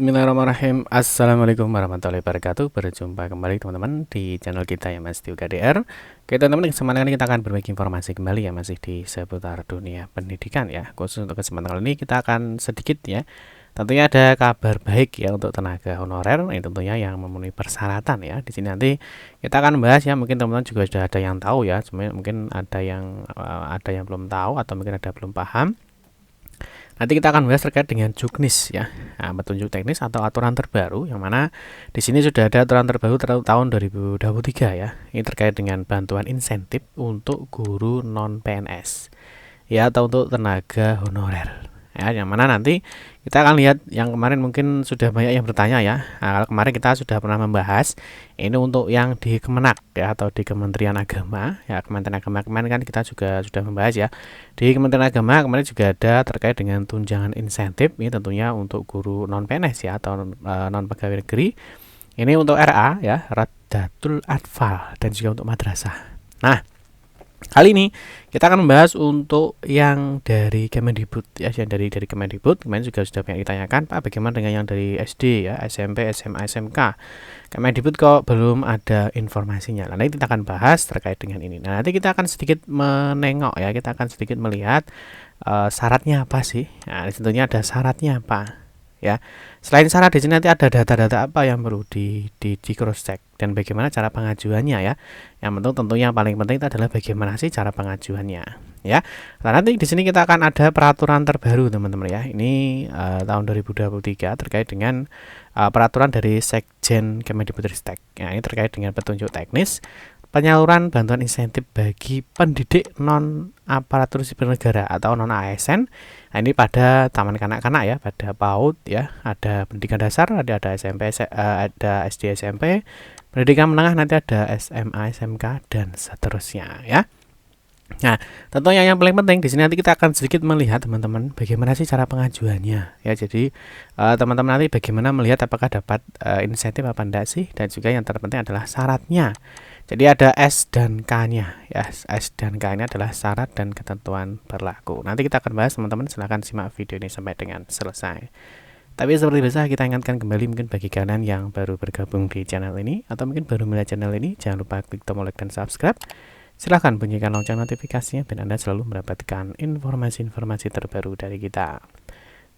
Bismillahirrahmanirrahim. Assalamualaikum warahmatullahi wabarakatuh. Berjumpa kembali teman-teman di channel kita ya Mas UKDR. Oke teman-teman, kesempatan kali ini kita akan berbagi informasi kembali ya masih di seputar dunia pendidikan ya. Khusus untuk kesempatan kali ini kita akan sedikit ya. Tentunya ada kabar baik ya untuk tenaga honorer, ini tentunya yang memenuhi persyaratan ya. Di sini nanti kita akan bahas ya. Mungkin teman-teman juga sudah ada yang tahu ya. Sebenarnya mungkin ada yang belum tahu atau mungkin ada belum paham. Nanti kita akan bahas terkait dengan juknis ya, petunjuk teknis atau aturan terbaru, yang mana di sini sudah ada aturan terbaru tahun 2023 ya. Ini terkait dengan bantuan insentif untuk guru non PNS ya, atau untuk tenaga honorer ya, yang mana nanti kita akan lihat yang kemarin mungkin sudah banyak yang bertanya ya. Kalau kemarin kita sudah pernah membahas ini untuk yang di Kemenak ya, atau di Kementerian Agama ya. Kementerian Agama kemarin kan kita juga sudah membahas ya. Di Kementerian Agama kemarin juga ada terkait dengan tunjangan insentif, ini tentunya untuk guru non PNS ya, atau non pegawai negeri. Ini untuk RA ya, Radatul Atfal, dan juga untuk madrasah. Nah, kali ini kita akan membahas untuk yang dari Kemendikbud ya, yang dari Kemendikbud. Kemarin juga sudah banyak ditanyakan, Pak, bagaimana dengan yang dari SD ya, SMP, SMA, SMK. Kemendikbud kok belum ada informasinya. Nah, nanti kita akan bahas terkait dengan ini. Nah, nanti kita akan sedikit menengok ya, kita akan sedikit melihat syaratnya apa sih. Nah, tentunya ada syaratnya apa ya. Selain syarat, di sini nanti ada data-data apa yang perlu di cross check dan bagaimana cara pengajuannya ya. Yang penting tentunya yang paling penting itu adalah bagaimana sih cara pengajuannya ya. Nah, nanti di sini kita akan ada peraturan terbaru teman-teman ya. Ini tahun 2023 terkait dengan peraturan dari Sekjen Kemendikbudristek. Ya, ini terkait dengan petunjuk teknis penyaluran bantuan insentif bagi pendidik non aparatur sipil negara atau non ASN. Nah, ini pada taman kanak-kanak ya, pada PAUD ya, ada pendidikan dasar, ada SMP, ada SD SMP, pendidikan menengah, nanti ada SMA, SMK, dan seterusnya ya. Nah, tentunya yang paling penting di sini nanti kita akan sedikit melihat teman-teman bagaimana sih cara pengajuannya ya. Jadi teman-teman nanti bagaimana melihat apakah dapat insentif apa enggak sih, dan juga yang terpenting adalah syaratnya. Jadi ada S dan K-nya ya. S dan K-nya adalah syarat dan ketentuan berlaku. Nanti kita akan bahas teman-teman, silahkan simak video ini sampai dengan selesai. Tapi seperti biasa kita ingatkan kembali, mungkin bagi kalian yang baru bergabung di channel ini atau mungkin baru melihat channel ini, jangan lupa klik tombol like dan subscribe. Silahkan bunyikan lonceng notifikasinya biar Anda selalu mendapatkan informasi-informasi terbaru dari kita.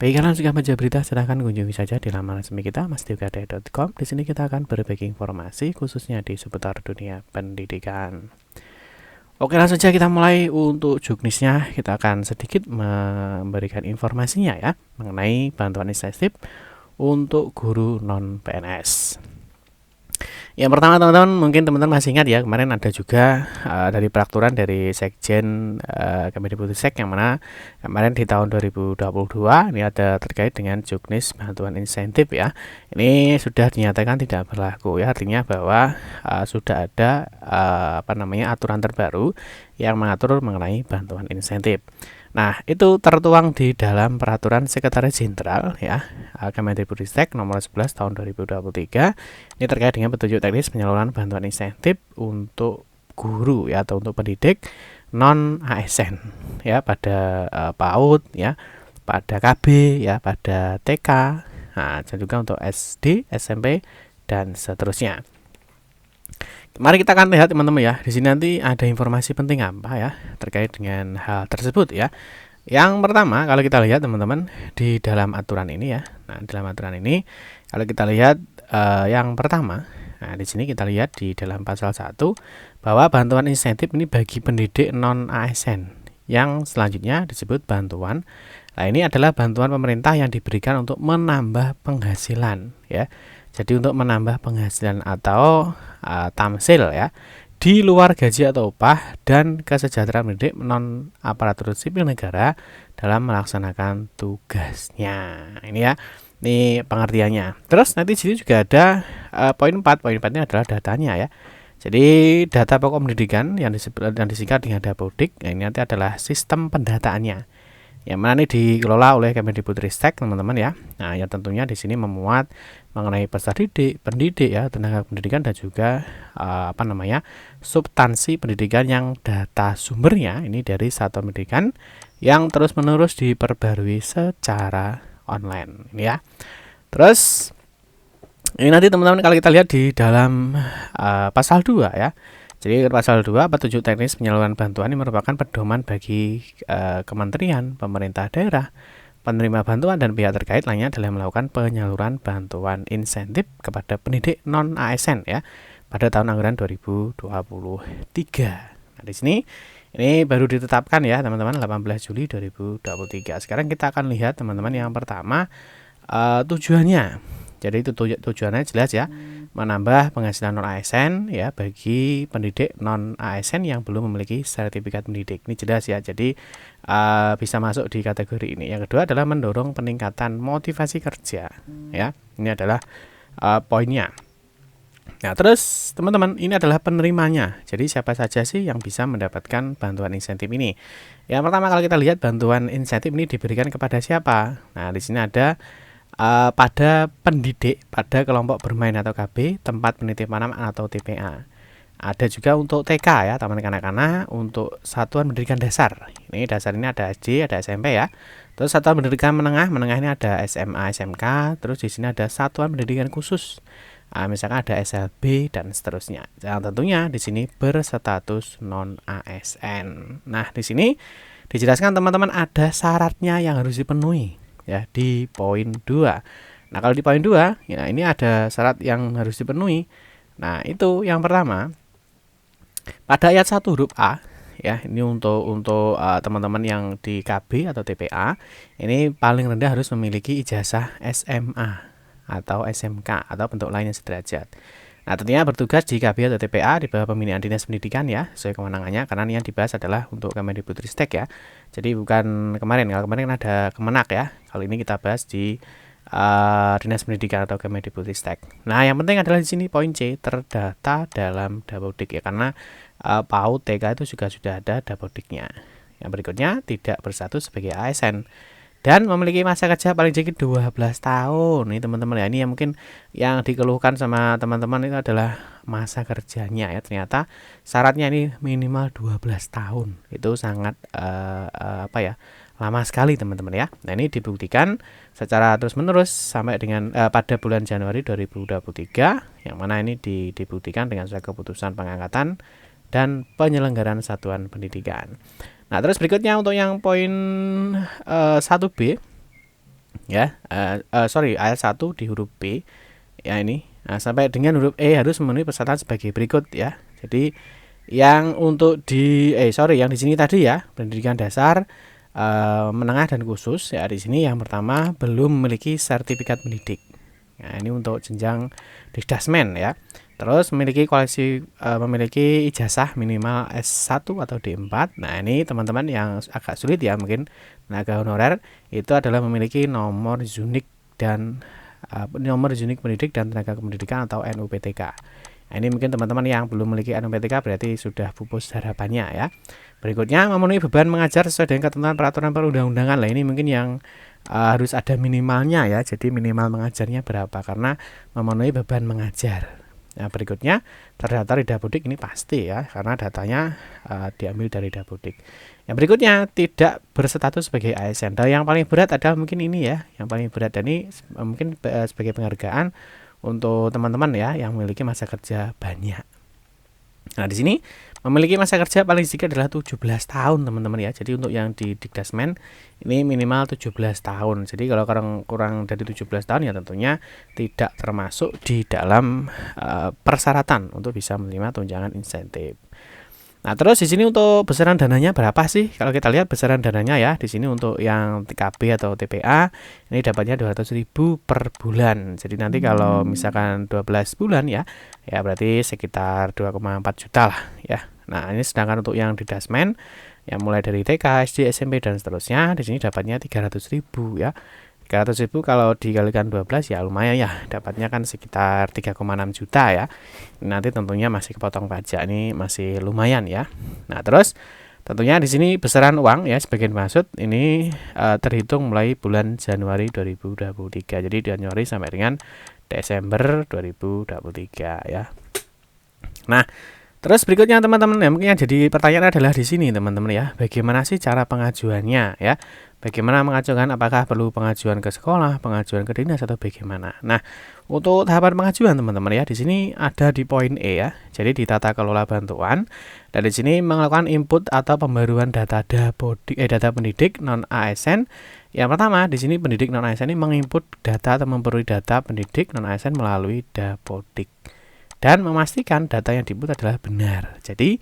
Bagi kalian yang suka baca berita, silahkan kunjungi saja di laman resmi kita masdiukade.com. Di sini kita akan berbagi informasi khususnya di seputar dunia pendidikan. Oke, langsung saja kita mulai. Untuk juknisnya kita akan sedikit memberikan informasinya ya, mengenai bantuan insentif untuk guru non PNS. Yang pertama teman-teman, mungkin teman-teman masih ingat ya, kemarin ada juga dari peraturan dari Sekjen Kemendikbudristek, yang mana kemarin di tahun 2022 ini ada terkait dengan juknis bantuan insentif ya. Ini sudah dinyatakan tidak berlaku ya, artinya bahwa sudah ada aturan terbaru yang mengatur mengenai bantuan insentif. Nah, itu tertuang di dalam peraturan Sekretaris Jenderal ya, Kemendikbudristek nomor 11 tahun 2023. Ini terkait dengan petunjuk teknis penyaluran bantuan insentif untuk guru ya, atau untuk pendidik non ASN ya, pada PAUD ya, pada KB ya, pada TK, dan juga untuk SD, SMP, dan seterusnya. Mari kita akan lihat teman-teman ya. Di sini nanti ada informasi penting apa ya terkait dengan hal tersebut ya. Yang pertama, kalau kita lihat teman-teman di dalam aturan ini ya. Nah, dalam aturan ini kalau kita lihat yang pertama, nah di sini kita lihat di dalam pasal 1 bahwa bantuan insentif ini bagi pendidik non ASN. Yang selanjutnya disebut bantuan. Nah, ini adalah bantuan pemerintah yang diberikan untuk menambah penghasilan ya. Jadi untuk menambah penghasilan atau tamsil ya, di luar gaji atau upah dan kesejahteraan pendidik non aparatur sipil negara dalam melaksanakan tugasnya. Ini ya, ini pengertiannya. Terus nanti di sini juga ada poin 4. Poin 4-nya adalah datanya ya. Jadi data pokok pendidikan yang disingkat dengan Dapodik, ini nanti adalah sistem pendataannya, yang mana ini dikelola oleh Kemendikbudristek teman-teman ya. Nah, yang tentunya di sini memuat mengenai peserta pendidik ya, tenaga pendidikan, dan juga substansi pendidikan yang data sumbernya ini dari satuan pendidikan yang terus-menerus diperbarui secara online ini ya. Terus ini nanti teman-teman kalau kita lihat di dalam pasal 2 ya. Jadi pasal 2 petunjuk teknis penyaluran bantuan ini merupakan pedoman bagi kementerian, pemerintah daerah, penerima bantuan dan pihak terkait lainnya dalam melakukan penyaluran bantuan insentif kepada pendidik non ASN ya pada tahun anggaran 2023. Nah, di sini ini baru ditetapkan ya teman-teman 18 Juli 2023. Sekarang kita akan lihat teman-teman yang pertama tujuannya. Jadi itu tujuannya jelas ya, menambah penghasilan non ASN ya bagi pendidik non ASN yang belum memiliki sertifikat pendidik. Ini jelas ya. Jadi bisa masuk di kategori ini. Yang kedua adalah mendorong peningkatan motivasi kerja ya. Ini adalah poinnya. Nah, terus teman-teman, ini adalah penerimanya. Jadi siapa saja sih yang bisa mendapatkan bantuan insentif ini? Yang pertama kalau kita lihat bantuan insentif ini diberikan kepada siapa? Nah, di sini ada pada pendidik pada kelompok bermain atau KB, tempat penitipan anak atau TPA. Ada juga untuk TK ya, taman kanak-kanak, untuk satuan pendidikan dasar. Ini dasar ini ada SD, ada SMP ya. Terus satuan pendidikan menengah, menengah ini ada SMA, SMK. Terus di sini ada satuan pendidikan khusus. Misalkan ada SLB dan seterusnya. Yang tentunya di sini berstatus non ASN. Nah, di sini dijelaskan teman-teman ada syaratnya yang harus dipenuhi ya di poin 2. Nah, kalau di poin 2, ya ini ada syarat yang harus dipenuhi. Nah, itu yang pertama. Pada ayat 1 huruf A ya, ini untuk teman-teman yang di KB atau TPA, ini paling rendah harus memiliki ijazah SMA atau SMK atau bentuk lain yang sederajat. Nah, tentunya bertugas di KB atau TPA di bawah pembinaan Dinas Pendidikan ya, sesuai kewenangannya, karena ini yang dibahas adalah untuk Kemendikbudristek ya. Jadi bukan kemarin, kalau kemarin kan ada Kemenak ya. Kalau ini kita bahas di Dinas Pendidikan atau Kemendikbudristek. Nah, yang penting adalah di sini poin C, terdata dalam Dapodik ya, karena PAUD TK itu juga sudah ada Dapodiknya. Yang berikutnya tidak berstatus sebagai ASN dan memiliki masa kerja paling sedikit 12 tahun. Ini teman-teman ya, ini yang mungkin yang dikeluhkan sama teman-teman itu adalah masa kerjanya ya. Ternyata syaratnya ini minimal 12 tahun. Itu sangat lama sekali teman-teman ya. Nah, ini dibuktikan secara terus-menerus sampai dengan pada bulan Januari 2023, yang mana ini dibuktikan dengan surat keputusan pengangkatan dan penyelenggaraan satuan pendidikan. Nah, terus berikutnya untuk yang poin 1B ya, ayat 1 di huruf B ya ini. Nah, sampai dengan huruf E harus memenuhi persyaratan sebagai berikut ya. Jadi yang untuk yang di sini tadi ya, pendidikan dasar, menengah dan khusus ya, di sini yang pertama belum memiliki sertifikat pendidik. Nah, ini untuk jenjang Dikdasmen ya. Terus memiliki memiliki ijazah minimal S1 atau D4. Nah, ini teman-teman yang agak sulit ya, mungkin tenaga honorer itu adalah memiliki nomor unik dan nomor unik pendidik dan tenaga kependidikan atau NUPTK. Nah, ini mungkin teman-teman yang belum memiliki NUPTK berarti sudah pupus harapannya ya. Berikutnya memenuhi beban mengajar sesuai dengan ketentuan peraturan perundang-undangan. Lah, ini mungkin yang harus ada minimalnya ya. Jadi minimal mengajarnya berapa karena memenuhi beban mengajar. Nah, berikutnya terdaftar di Dapodik, ini pasti ya, karena datanya diambil dari Dapodik. Yang berikutnya tidak berstatus sebagai ASN. Dan yang paling berat adalah mungkin ini ya, yang paling berat, dan ini mungkin sebagai penghargaan untuk teman-teman ya yang memiliki masa kerja banyak. Nah, di sini memiliki masa kerja paling sedikit adalah 17 tahun teman-teman ya. Jadi untuk yang di Dikdasmen ini minimal 17 tahun. Jadi kalau kurang dari 17 tahun ya tentunya tidak termasuk di dalam persyaratan untuk bisa menerima tunjangan insentif. Nah, terus di sini untuk besaran dananya berapa sih? Kalau kita lihat besaran dananya ya, di sini untuk yang TKB atau TPA ini dapatnya 200.000 per bulan. Jadi nanti kalau misalkan 12 bulan ya berarti sekitar 2,4 juta lah ya. Nah, ini sedangkan untuk yang Dikdasmen yang mulai dari TK, SD, SMP dan seterusnya di sini dapatnya 300.000 ya. 300.000 kalau dikalikan 12 ya lumayan ya, dapatnya kan sekitar 3,6 juta ya. Nanti tentunya masih kepotong pajak, ini masih lumayan ya. Nah, terus tentunya di sini besaran uang ya sebagian maksud ini terhitung mulai bulan Januari 2023. Jadi Januari sampai dengan Desember 2023 ya. Nah, Terus berikutnya teman-teman ya, mungkin yang jadi pertanyaan adalah di sini teman-teman ya, bagaimana sih cara pengajuannya ya? Bagaimana mengajukan, apakah perlu pengajuan ke sekolah, pengajuan ke dinas atau bagaimana? Nah, untuk tahapan pengajuan teman-teman ya, di sini ada di poin E ya. Jadi di tata kelola bantuan dan di sini melakukan input atau pembaruan data data pendidik non ASN. Yang pertama, di sini pendidik non ASN ini menginput data atau memperoleh data pendidik non ASN melalui Dapodik dan memastikan data yang diinput adalah benar. Jadi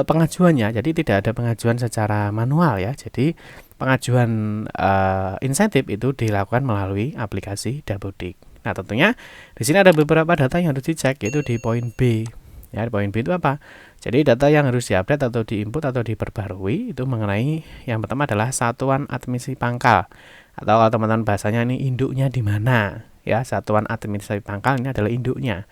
pengajuannya, jadi tidak ada pengajuan secara manual ya. Jadi pengajuan insentif itu dilakukan melalui aplikasi Dapodik. Nah, tentunya di sini ada beberapa data yang harus dicek, yaitu di poin B. Ya, di poin B itu apa? Jadi data yang harus diupdate atau diinput atau diperbarui itu mengenai yang pertama adalah satuan administrasi pangkal. Atau kalau teman-teman bahasanya ini induknya di mana? Ya, satuan administrasi pangkal ini adalah induknya.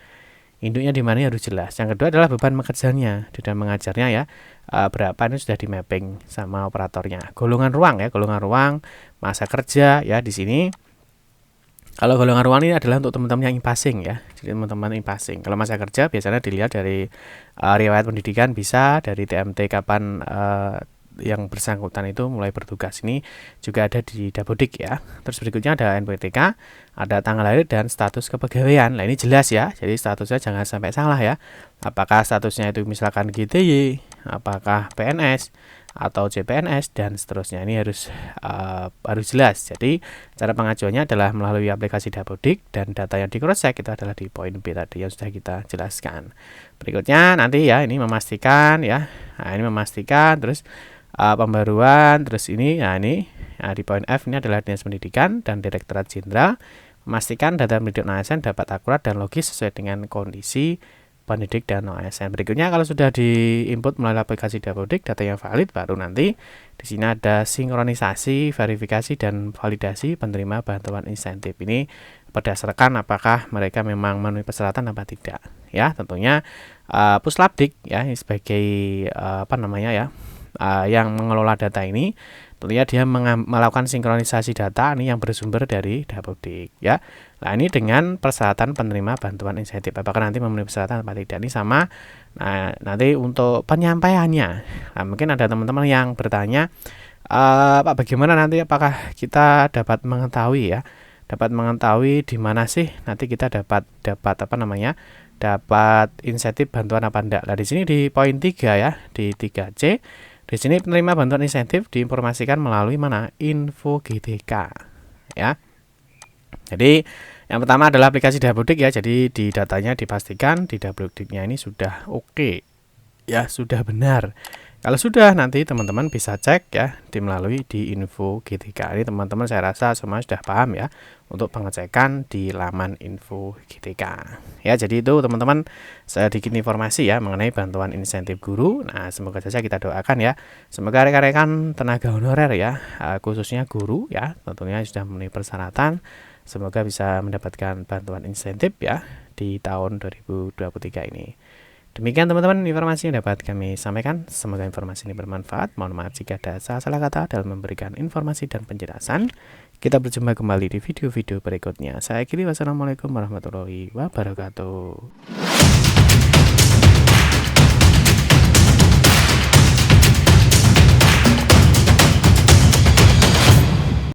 Induknya di mana harus jelas. Yang kedua adalah beban mengerjanya di dalam mengajarnya ya. Berapa ini sudah di mapping sama operatornya. Golongan ruang ya, golongan ruang, masa kerja ya di sini. Kalau golongan ruang ini adalah untuk teman-teman yang impasing ya. Jadi teman-teman impasing. Kalau masa kerja biasanya dilihat dari riwayat pendidikan, bisa dari TMT kapan yang bersangkutan itu mulai bertugas, ini juga ada di Dapodik ya. Terus berikutnya ada NPWTK, ada tanggal lahir dan status kepegawaian. Nah, ini jelas ya. Jadi statusnya jangan sampai salah ya. Apakah statusnya itu misalkan GTY, apakah PNS atau CPNS dan seterusnya. Ini harus jelas. Jadi cara pengajuannya adalah melalui aplikasi Dapodik dan data yang di cross check itu adalah di poin B tadi yang sudah kita jelaskan. Berikutnya nanti ya, ini memastikan ya. Nah, ini memastikan terus pembaruan, terus ini di poin F ini adalah Dinas Pendidikan dan Direktorat Jenderal memastikan data pendidik non-ASN dapat akurat dan logis sesuai dengan kondisi pendidik dan non-ASN. Berikutnya kalau sudah diinput melalui aplikasi Dapodik data yang valid, baru nanti di sini ada sinkronisasi, verifikasi dan validasi penerima bantuan insentif. Ini berdasarkan apakah mereka memang memenuhi persyaratan apa tidak. Ya, tentunya Puslapdik ya sebagai yang mengelola data ini, tentunya dia melakukan sinkronisasi data ini yang bersumber dari Dapodik ya. Nah, ini dengan persyaratan penerima bantuan insentif, apakah nanti memenuhi persyaratan atau tidak, ini sama. Nah, nanti untuk penyampaiannya, nah, mungkin ada teman-teman yang bertanya, Pak, bagaimana nanti apakah kita dapat mengetahui di mana sih nanti kita dapat insentif bantuan apa enggak. Nah, di sini di poin 3 ya, di 3C. Di sini penerima bantuan insentif diinformasikan melalui mana? Info GTK ya. Jadi yang pertama adalah aplikasi Dapodik ya. Jadi di datanya dipastikan di Dapodiknya ini sudah oke. Ya, sudah benar. Kalau sudah, nanti teman-teman bisa cek ya melalui di info GTK. Ini teman-teman saya rasa semua sudah paham ya untuk pengecekan di laman info GTK. Ya, jadi itu teman-teman sedikit informasi ya mengenai bantuan insentif guru. Nah, semoga saja kita doakan ya. Semoga rekan-rekan tenaga honorer ya, khususnya guru ya, tentunya sudah memenuhi persyaratan. Semoga bisa mendapatkan bantuan insentif ya di tahun 2023 ini. Demikian teman-teman informasi yang dapat kami sampaikan. Semoga informasi ini bermanfaat. Mohon maaf jika ada salah kata dalam memberikan informasi dan penjelasan. Kita berjumpa kembali di video-video berikutnya. Saya akhiri, wassalamualaikum warahmatullahi wabarakatuh.